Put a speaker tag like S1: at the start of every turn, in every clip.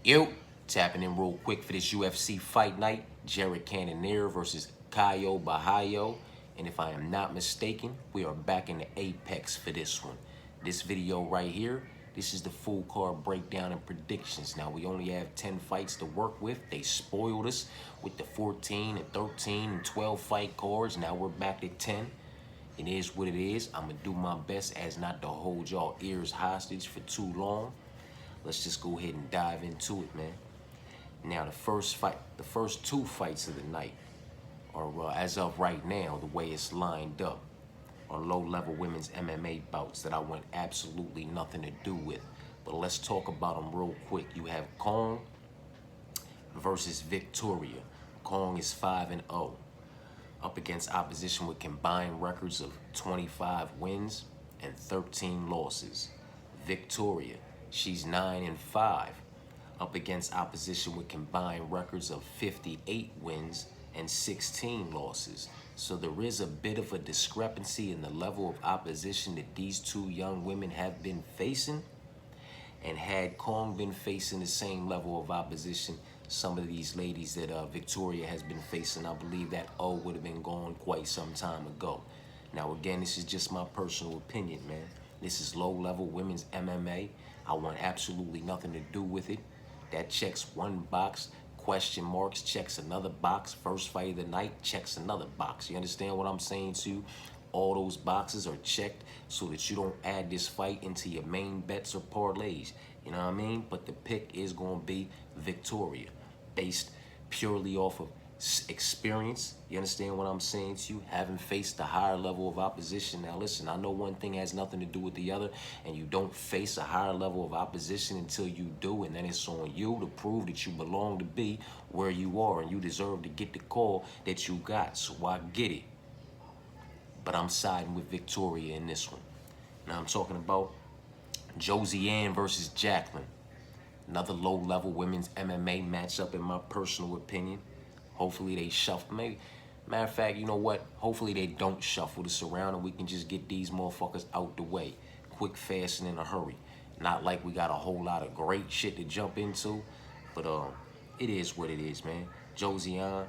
S1: Yo, tapping in real quick for this UFC fight night. Cannonier versus Caio Borralho. And if I am not mistaken, we are back in the apex for this one. This video right here, this is the full card breakdown and predictions. Now, we only have 10 fights to work with. They spoiled us with the 14 and 13 and 12 fight cards. Now we're back at 10. It is what it is. I'm going to do my best as not to hold y'all ears hostage for too long. Let's just go ahead and dive into it, man. Now, the first two fights of the night are, as of right now, the way it's lined up, are low-level women's MMA bouts that I want absolutely nothing to do with. But let's talk about them real quick. You have Kong versus Victoria. Kong is 5-0, up against opposition with combined records of 25 wins and 13 losses. Victoria, she's 9-5, up against opposition with combined records of 58 wins and 16 losses. So there is a bit of a discrepancy in the level of opposition that these two young women have been facing. And had Kong been facing the same level of opposition, some of these ladies that Victoria has been facing, I believe that O would have been gone quite some time ago. Now, again, this is just my personal opinion, man. This is low-level women's MMA. I want absolutely nothing to do with it. That checks one box. Question marks checks another box. First fight of the night checks another box. You understand what I'm saying to you? All those boxes are checked so that you don't add this fight into your main bets or parlays. You know what I mean? But the pick is going to be Victoria, based purely off of experience. You understand what I'm saying to you? Having faced a higher level of opposition. Now listen, I know one thing has nothing to do with the other, and you don't face a higher level of opposition until you do, and then it's on you to prove that you belong to be where you are, and you deserve to get the call that you got. So I get it. But I'm siding with Victoria in this one. Now I'm talking about Josie Ann versus Jacqueline. Another low-level women's MMA matchup in my personal opinion. Hopefully they shuffle. Maybe, matter of fact, you know what? Hopefully they don't shuffle this around and we can just get these motherfuckers out the way. Quick, fast, and in a hurry. Not like we got a whole lot of great shit to jump into. But it is what it is, man. Josie Ann,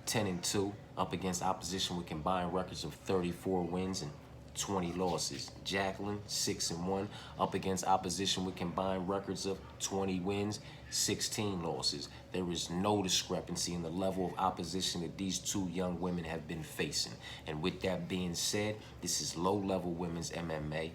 S1: 10-2, up against opposition with combined records of 34 wins and 20 losses. Jacqueline, 6-1, up against opposition with combined records of 20 wins, 16 losses. There is no discrepancy in the level of opposition that these two young women have been facing. And with that being said, this is low-level women's MMA.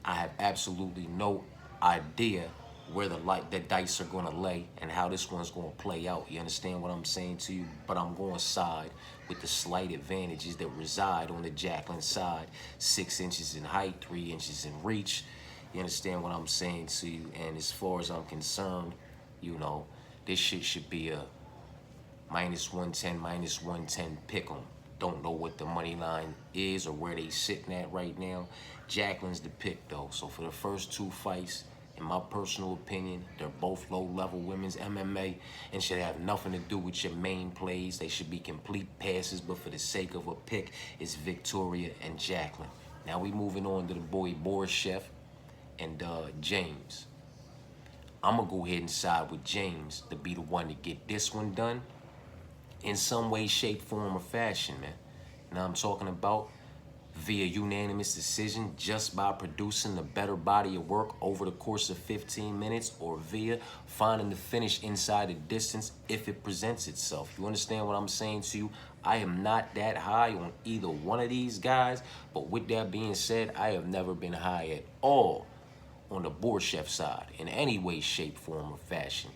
S1: I have absolutely no idea where the dice are going to lay and how this one's going to play out. You understand what I'm saying to you? But I'm going to side with the slight advantages that reside on the Jacqueline side. 6 inches in height, 3 inches in reach. You understand what I'm saying to you? And as far as I'm concerned, you know, this shit should be a -110, -110 pick 'em. Don't know what the money line is or where they sitting at right now. Jacqueline's the pick though. So for the first two fights, in my personal opinion, they're both low-level women's MMA and should have nothing to do with your main plays. They should be complete passes, but for the sake of a pick, it's Victoria and Jacqueline. Now we moving on to the boy Borralho and James. I'm gonna go ahead and side with James to be the one to get this one done in some way, shape, form, or fashion, man. Now I'm talking about via unanimous decision just by producing the better body of work over the course of 15 minutes, or via finding the finish inside the distance if it presents itself. You understand what I'm saying to you? I am not that high on either one of these guys, but with that being said, I have never been high at all on the Borralho side in any way, shape, form, or fashion.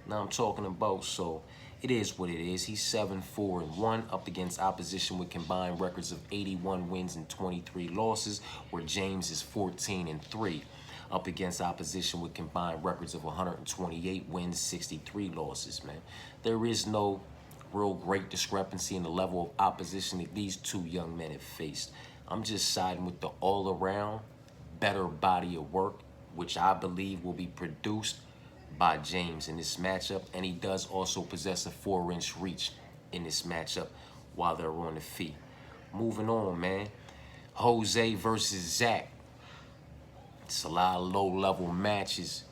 S1: Now I'm talking about, so it is what it is. He's 7-4-1, up against opposition with combined records of 81 wins and 23 losses, where James is 14-3, up against opposition with combined records of 128 wins, 63 losses, man. There is no real great discrepancy in the level of opposition that these two young men have faced. I'm just siding with the all-around better body of work, which I believe will be produced by James in this matchup, and he does also possess a 4-inch reach in this matchup while they're on the feet. Moving on, man. Jose versus Zach. It's a lot of low-level matches,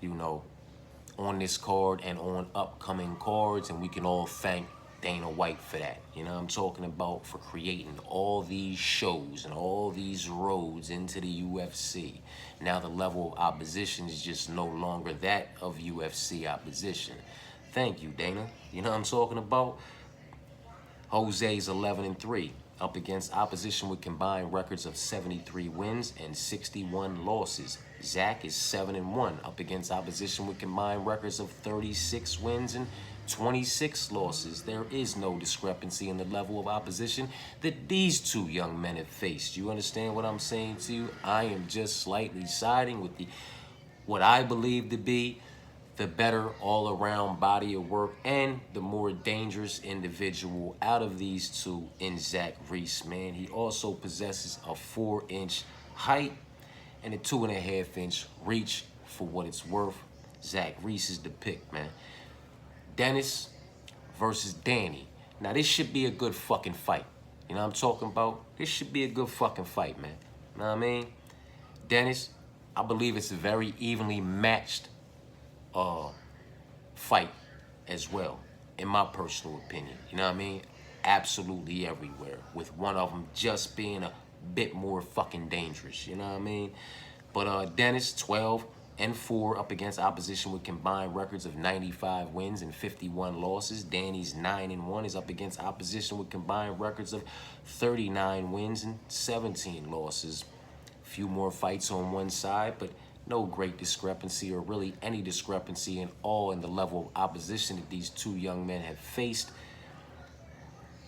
S1: you know. on this card and on upcoming cards, and we can all thank Dana White for that. You know what I'm talking about? For creating all these shows and all these roads into the UFC. Now the level of opposition is just no longer that of UFC opposition. Thank you, Dana. You know what I'm talking about? Jose's 11-3, up against opposition with combined records of 73 wins and 61 losses. Zach is 7-1, up against opposition with combined records of 36 wins and 26 losses. There is no discrepancy in the level of opposition that these two young men have faced. You understand what I'm saying to you? I am just slightly siding with what I believe to be the better all-around body of work and the more dangerous individual out of these two in Zach Reese, man. He also possesses a 4-inch height and a 2.5-inch reach. For what it's worth, Zach Reese is the pick, man. Dennis versus Danny. Now, this should be a good fucking fight. You know what I'm talking about? This should be a good fucking fight, man. You know what I mean? Dennis, I believe it's a very evenly matched fight as well, in my personal opinion. You know what I mean? Absolutely everywhere, with one of them just being a bit more fucking dangerous. You know what I mean? But Dennis, 12-4, up against opposition with combined records of 95 wins and 51 losses. Danny's 9-1, is up against opposition with combined records of 39 wins and 17 losses. A few more fights on one side, but no great discrepancy, or really any discrepancy in the level of opposition that these two young men have faced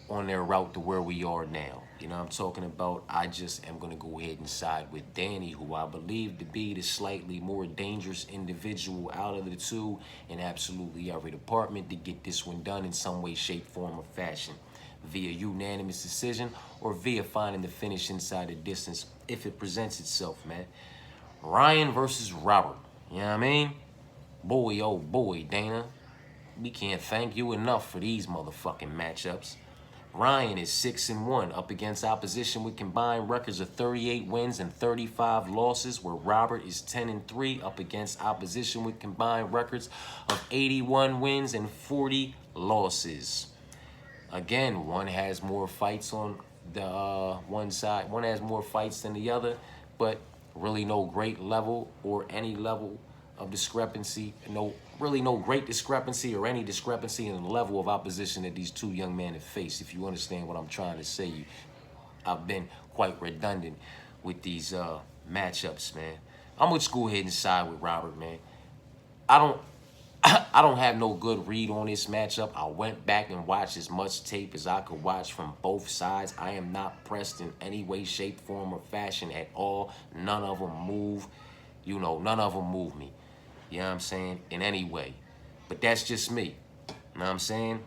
S1: on their route to where we are now. You know what I'm talking about? I just am going to go ahead and side with Danny, who I believe to be the slightly more dangerous individual out of the two in absolutely every department, to get this one done in some way, shape, form, or fashion, via unanimous decision or via finding the finish inside the distance if it presents itself, man. Ryan versus Robert. You know what I mean? Boy, oh boy, Dana. We can't thank you enough for these motherfucking matchups. Ryan is 6-1, up against opposition with combined records of 38 wins and 35 losses, where Robert is 10-3, up against opposition with combined records of 81 wins and 40 losses. Again, one has more fights on the one side. One has more fights than the other, but really no great level or any level of discrepancy. Really no great discrepancy or any discrepancy in the level of opposition that these two young men have faced. If you understand what I'm trying to say, I've been quite redundant with these matchups, man. I'm gonna just go ahead and side with Robert, man. I don't have no good read on this matchup. I went back and watched as much tape as I could watch from both sides. I am not pressed in any way, shape, form, or fashion at all. None of them move. You know, none of them move me. You know what I'm saying? In any way. But that's just me. You know what I'm saying?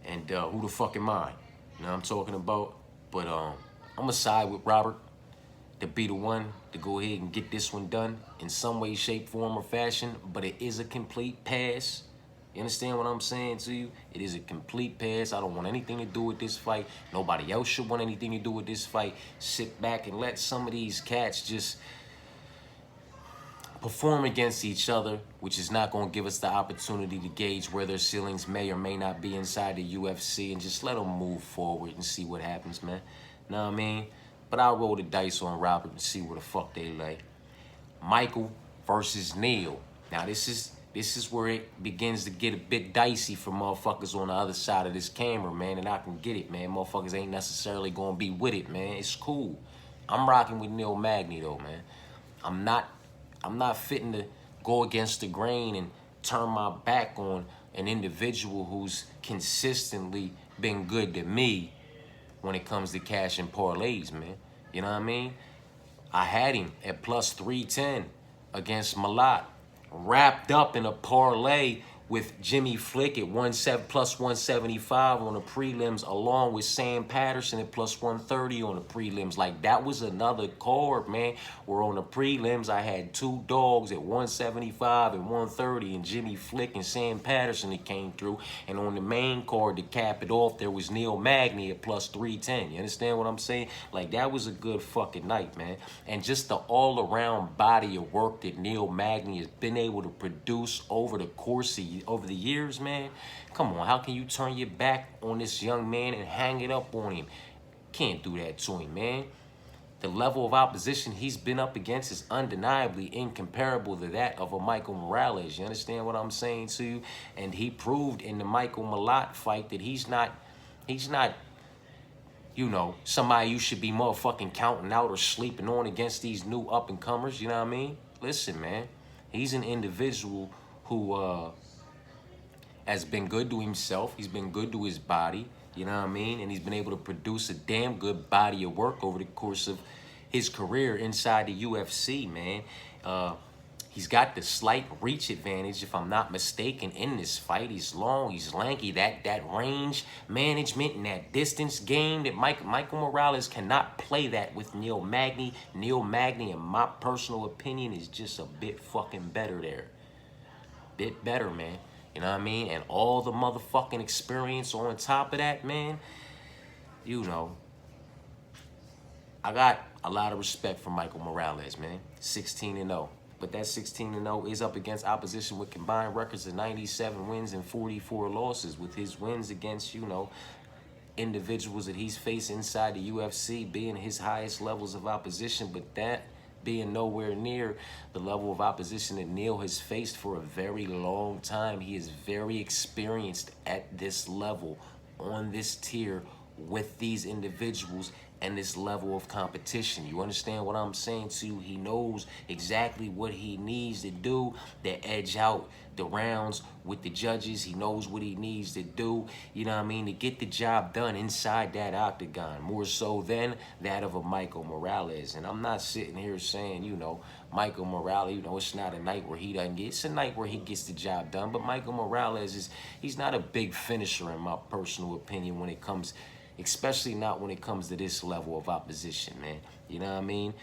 S1: And who the fuck am I? You know what I'm talking about? But I'm going to side with Robert to be the one to go ahead and get this one done in some way, shape, form, or fashion. But it is a complete pass. You understand what I'm saying to you? It is a complete pass. I don't want anything to do with this fight. Nobody else should want anything to do with this fight. Sit back and let some of these cats just perform against each other, which is not going to give us the opportunity to gauge where their ceilings may or may not be inside the UFC, and just let them move forward and see what happens, man. Know what I mean? But I'll roll the dice on Robert and see where the fuck they lay. Michael versus Neil. Now, this is where it begins to get a bit dicey for motherfuckers on the other side of this camera, man, and I can get it, man. Motherfuckers ain't necessarily going to be with it, man. It's cool. I'm rocking with Neil Magny, though, man. I'm not fitting to go against the grain and turn my back on an individual who's consistently been good to me when it comes to cash and parlays, man. You know what I mean? I had him at plus 310 against Malat, wrapped up in a parlay with Jimmy Flick at plus 175 on the prelims, along with Sam Patterson at plus 130 on the prelims. Like, that was another card, man, where on the prelims I had two dogs at 175 and 130, and Jimmy Flick and Sam Patterson that came through. And on the main card to cap it off, there was Neil Magny at plus 310. You understand what I'm saying? Like, that was a good fucking night, man. And just the all-around body of work that Neil Magny has been able to produce over the course of over the years, man. Come on, how can you turn your back on this young man and hang it up on him? Can't do that to him, man. The level of opposition he's been up against is undeniably incomparable to that of a Michael Morales. You understand what I'm saying to you? And he proved in the Michael Malott fight that he's not, you know, somebody you should be motherfucking counting out or sleeping on against these new up-and-comers. You know what I mean? Listen, man, he's an individual who has been good to himself. He's been good to his body, you know what I mean? And he's been able to produce a damn good body of work over the course of his career inside the UFC, man. He's got the slight reach advantage, if I'm not mistaken, in this fight. He's long, he's lanky. That range management and that distance game that Michael Morales cannot play that with Neil Magny. Neil Magny, in my personal opinion, is just a bit fucking better there. Bit better, man. You know what I mean? And all the motherfucking experience on top of that, man. You know, I got a lot of respect for Michael Morales, man. 16-0. But that 16-0 is up against opposition with combined records of 97 wins and 44 losses. With his wins against, you know, individuals that he's faced inside the UFC being his highest levels of opposition, but that being nowhere near the level of opposition that Neil has faced for a very long time. He is very experienced at this level, on this tier, with these individuals and this level of competition. You understand what I'm saying to you? He knows exactly what he needs to do to edge out the rounds with the judges. He knows what he needs to do, you know what I mean, to get the job done inside that octagon, more so than that of a Michael Morales. And I'm not sitting here saying, you know, Michael Morales, you know, it's not a night where he doesn't get, it's a night where he gets the job done. But Michael Morales he's not a big finisher in my personal opinion when it comes, especially not when it comes to this level of opposition, man. You know what I mean?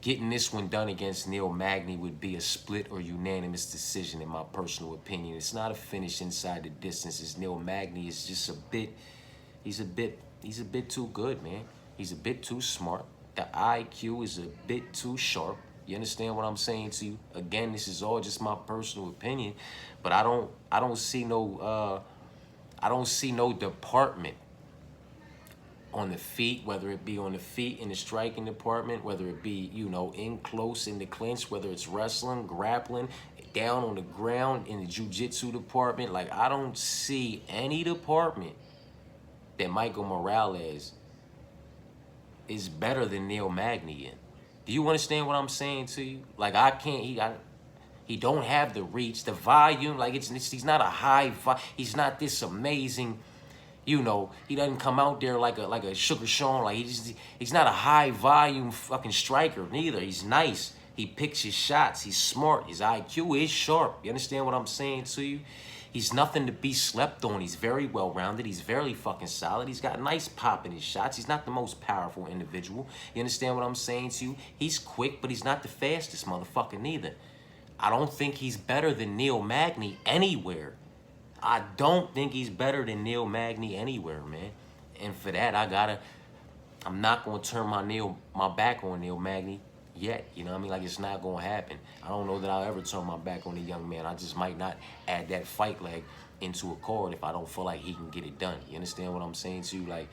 S1: Getting this one done against Neil Magny would be a split or unanimous decision in my personal opinion. It's not a finish inside the distance. As Neil Magny is just he's a bit too good, man. He's a bit too smart. The IQ is a bit too sharp. You understand what I'm saying to you? Again, this is all just my personal opinion, but I don't see no department on the feet, whether it be on the feet in the striking department, whether it be, you know, in close in the clinch, whether it's wrestling, grappling, down on the ground in the jiu-jitsu department. Like, I don't see any department that Michael Morales is better than Neil Magny in. Do you understand what I'm saying to you? Like, I can't, he don't have the reach, the volume. Like, he's not a he's not this amazing, you know, he doesn't come out there like a Sugar Sean. Like, he's not a high volume fucking striker neither. He's nice. He picks his shots. He's smart. His IQ is sharp. You understand what I'm saying to you? He's nothing to be slept on. He's very well-rounded. He's very fucking solid. He's got nice pop in his shots. He's not the most powerful individual. You understand what I'm saying to you? He's quick, but he's not the fastest motherfucker neither. I don't think he's better than Neil Magny anywhere. I don't think he's better than Neil Magny anywhere, man. And for that, I'm not going to turn my back on Neil Magny yet. You know what I mean? Like, it's not going to happen. I don't know that I'll ever turn my back on the young man. I just might not add that fight leg into a card if I don't feel like he can get it done. You understand what I'm saying to you? Like,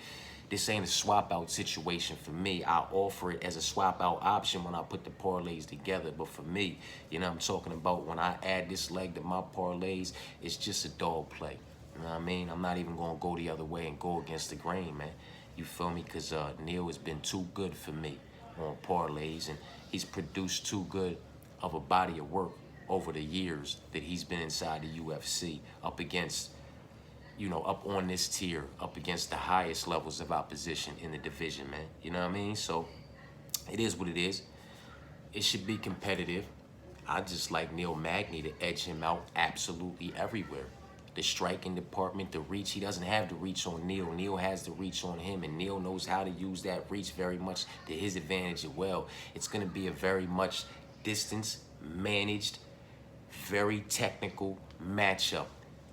S1: this ain't a swap-out situation for me. I offer it as a swap-out option when I put the parlays together. But for me, you know what I'm talking about, when I add this leg to my parlays, it's just a dog play. You know what I mean? I'm not even going to go the other way and go against the grain, man. You feel me? Because Neil has been too good for me on parlays, and he's produced too good of a body of work over the years that he's been inside the UFC, up against, you know, up on this tier, up against the highest levels of opposition in the division, man. You know what I mean? So it is what it is. It should be competitive. I just like Neil Magny to edge him out absolutely everywhere. The striking department, the reach, he doesn't have the reach on Neil. Neil has the reach on him, and Neil knows how to use that reach very much to his advantage as well. It's going to be a very much distance managed, very technical matchup.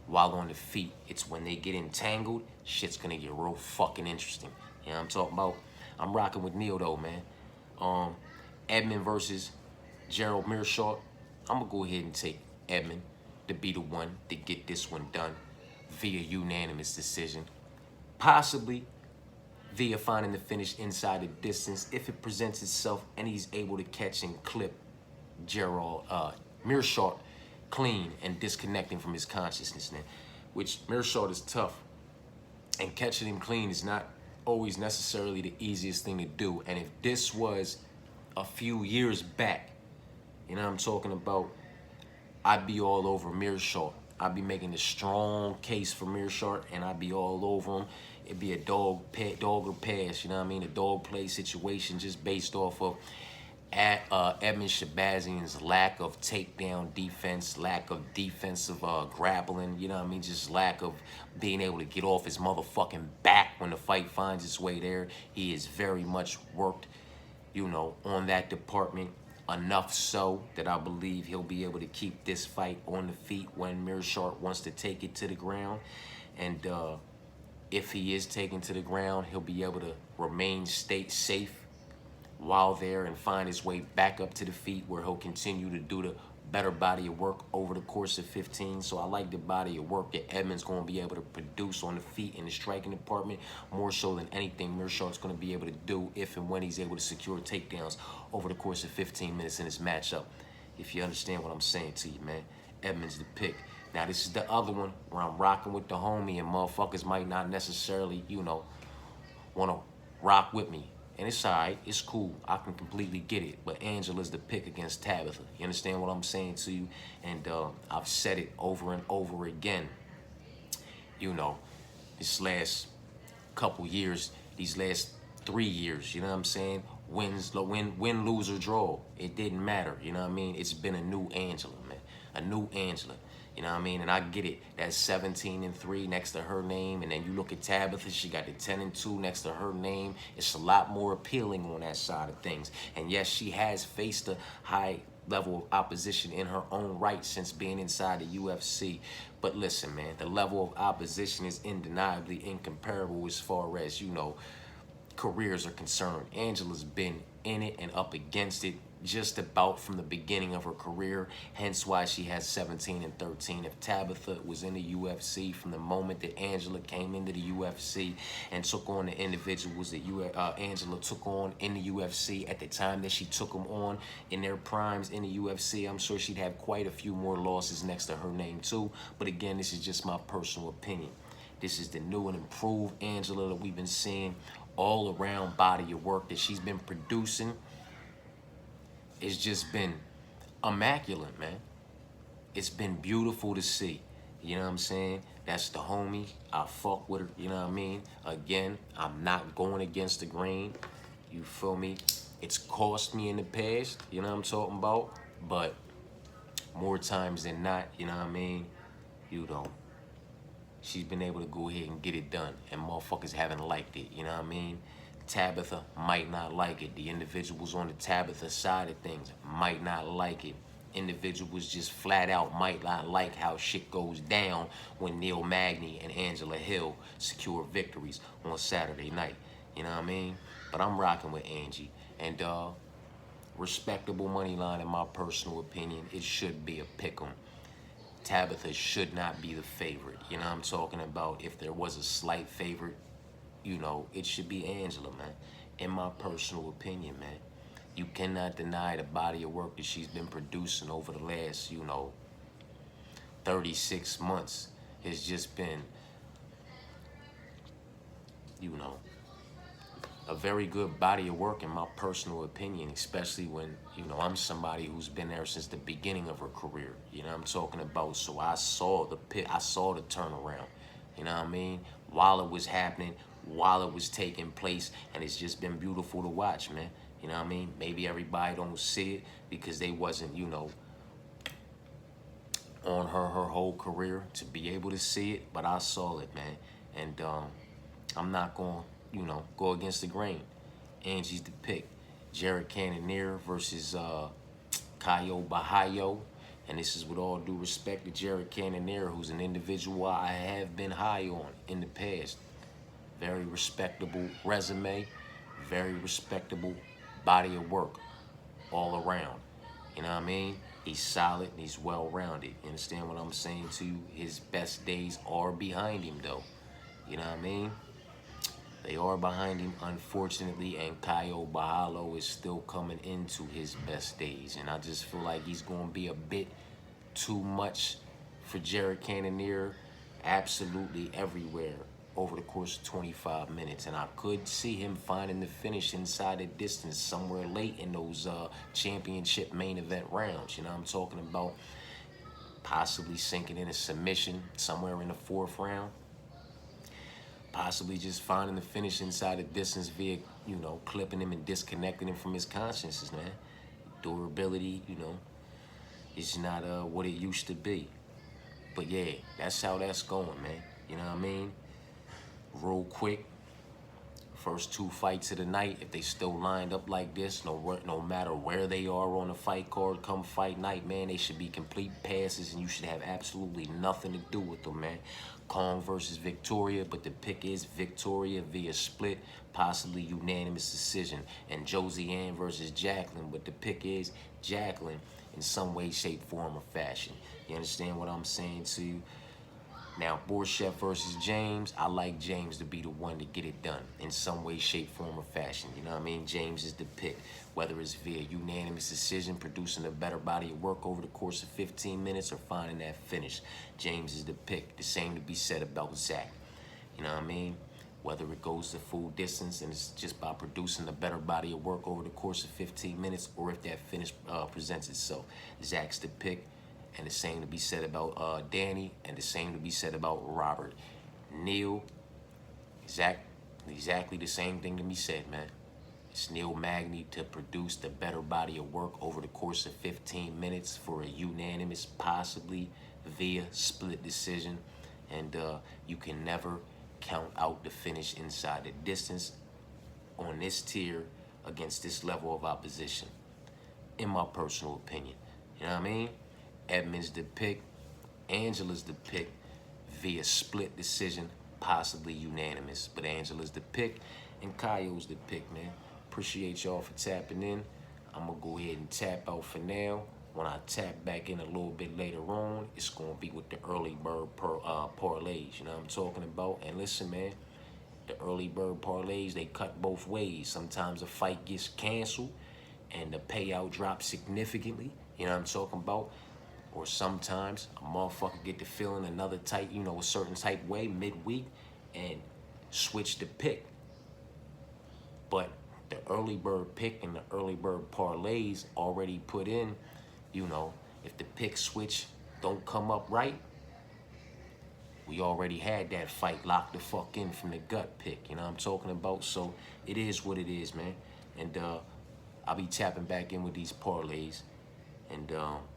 S1: While on the feet, it's when they get entangled, shit's gonna get real fucking interesting. You know what I'm talking about? I'm rocking with Neil though, man. Edmund versus Gerald Meerschaert. I'm gonna go ahead and take Edmund to be the one to get this one done via unanimous decision. Possibly via finding the finish inside the distance if it presents itself and he's able to catch and clip Gerald Meerschaert clean and disconnecting from his consciousness, man. Which Meerschaert is tough, and catching him clean is not always necessarily the easiest thing to do. And if this was a few years back, you know what I'm talking about, I'd be all over Meerschaert. I'd be making a strong case for Meerschaert, and I'd be all over him. It'd be a dog or pass, you know what I mean? A dog play situation just based off of Edmund Shabazian's lack of takedown defense, lack of defensive grappling, you know what I mean? Just lack of being able to get off his motherfucking back when the fight finds its way there. He is very much worked, you know, on that department. Enough so that I believe he'll be able to keep this fight on the feet when Meerschaert wants to take it to the ground. And if he is taken to the ground, he'll be able to remain safe while there and find his way back up to the feet where he'll continue to do the better body of work over the course of 15. So I like the body of work that Edmund's going to be able to produce on the feet in the striking department, more so than anything Meerschaert's going to be able to do if and when he's able to secure takedowns over the course of 15 minutes in this matchup. If you understand what I'm saying to you, man, Edmund's the pick. Now, this is the other one where I'm rocking with the homie and motherfuckers might not necessarily, you know, want to rock with me. And it's all right, it's cool, I can completely get it. But Angela's the pick against Tabitha. You understand what I'm saying to you? And I've said it over and over again. You know, this last couple years, these last 3 years, you know what I'm saying? Win, lose, or draw, it didn't matter, you know what I mean? It's been a new Angela, man, a new Angela. You know what I mean? And I get it. That's 17-3 next to her name. And then you look at Tabitha, she got the 10-2 next to her name. It's a lot more appealing on that side of things. And yes, she has faced a high level of opposition in her own right since being inside the UFC. But listen, man, the level of opposition is undeniably incomparable as far as, you know, careers are concerned. Angela's been in it and up against it just about from the beginning of her career, hence why she has 17-13. If Tabitha was in the UFC from the moment that Angela came into the UFC and took on the individuals that Angela took on in the UFC at the time that she took them on in their primes in the UFC, I'm sure she'd have quite a few more losses next to her name too. But again, this is just my personal opinion. This is the new and improved Angela that we've been seeing. All around body of work that she's been producing. It's just been immaculate, man. It's been beautiful to see. You know what I'm saying? That's the homie. I fuck with her, you know what I mean? Again, I'm not going against the grain. You feel me? It's cost me in the past, you know what I'm talking about? But more times than not, you know what I mean? You know, she's been able to go ahead and get it done. And motherfuckers haven't liked it, you know what I mean? Tabitha might not like it. The individuals on the Tabitha side of things might not like it. Individuals just flat out might not like how shit goes down when Neil Magny and Angela Hill secure victories on Saturday night. You know what I mean? But I'm rocking with Angie. And respectable money line in my personal opinion. It should be a pick 'em. Tabitha should not be the favorite. You know what I'm talking about? If there was a slight favorite, you know, it should be Angela, man. In my personal opinion, man. You cannot deny the body of work that she's been producing over the last, you know, 36 months. It's just been, you know, a very good body of work in my personal opinion, especially when, you know, I'm somebody who's been there since the beginning of her career. You know what I'm talking about? So I saw the turnaround. You know what I mean? While it was happening, while it was taking place, and it's just been beautiful to watch, man. You know what I mean? Maybe everybody don't see it because they wasn't, you know, on her whole career to be able to see it, but I saw it, man. And I'm not going to, go against the grain. Angie's the pick. Jared Cannonier versus Caio Borralho. And this is with all due respect to Jared Cannonier, who's an individual I have been high on in the past. Very respectable resume, very respectable body of work all around. You know what I mean? He's solid and he's well-rounded. You understand what I'm saying to you? His best days are behind him, though. You know what I mean? They are behind him, unfortunately, and Caio Borralho is still coming into his best days. And I just feel like he's going to be a bit too much for Jared Cannonier absolutely everywhere over the course of 25 minutes. And I could see him finding the finish inside the distance somewhere late in those championship main event rounds. You know what I'm talking about? Possibly sinking in a submission somewhere in the 4th round. Possibly just finding the finish inside the distance via, clipping him and disconnecting him from his consciences, man. Durability, is not what it used to be. But yeah, that's how that's going, man. You know what I mean? Real quick, first 2 fights of the night, if they still lined up like this, no matter where they are on the fight card, come fight night, man, they should be complete passes, and you should have absolutely nothing to do with them, man. Kong versus Victoria, but the pick is Victoria via split, possibly unanimous decision. And Josie Ann versus Jacqueline, but the pick is Jacqueline in some way, shape, form, or fashion. You understand what I'm saying to you? Now, Borchef versus James, I like James to be the one to get it done in some way, shape, form, or fashion. You know what I mean? James is the pick, whether it's via unanimous decision, producing a better body of work over the course of 15 minutes, or finding that finish. James is the pick. The same to be said about Zach. You know what I mean? Whether it goes the full distance and it's just by producing a better body of work over the course of 15 minutes, or if that finish presents itself. Zach's the pick. And the same to be said about Danny, and the same to be said about Robert. Neil, exactly the same thing to be said, man. It's Neil Magny to produce the better body of work over the course of 15 minutes for a unanimous, possibly via split decision. And you can never count out the finish inside the distance on this tier against this level of opposition, in my personal opinion. You know what I mean? Edmund's the pick, Angela's the pick via split decision, possibly unanimous. But Angela's the pick and Caio's the pick, man. Appreciate y'all for tapping in. I'm going to go ahead and tap out for now. When I tap back in a little bit later on, it's going to be with the early bird parlays. You know what I'm talking about? And listen, man, the early bird parlays, they cut both ways. Sometimes a fight gets canceled and the payout drops significantly. You know what I'm talking about? Or sometimes a motherfucker get to feeling another type, a certain type way midweek and switch the pick. But the early bird pick and the early bird parlays already put in, if the pick switch don't come up right, we already had that fight locked the fuck in from the gut pick. You know what I'm talking about? So it is what it is, man. And I'll be tapping back in with these parlays. And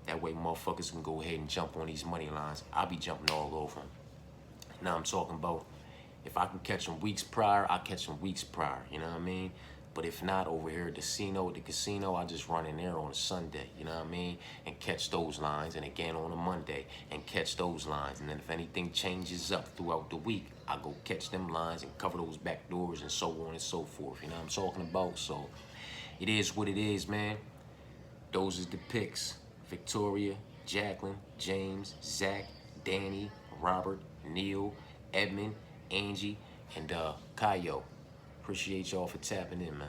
S1: that way motherfuckers can go ahead and jump on these money lines. I'll be jumping all over them. Now I'm talking about if I can catch them weeks prior, I'll catch them weeks prior. You know what I mean? But if not, over here at the casino, I just run in there on a Sunday, you know what I mean? And catch those lines. And again on a Monday and catch those lines. And then if anything changes up throughout the week, I go catch them lines and cover those back doors and so on and so forth. You know what I'm talking about? So it is what it is, man. Those are the picks. Victoria, Jacqueline, James, Zach, Danny, Robert, Neil, Edmund, Angie, and Caio. Appreciate y'all for tapping in, man.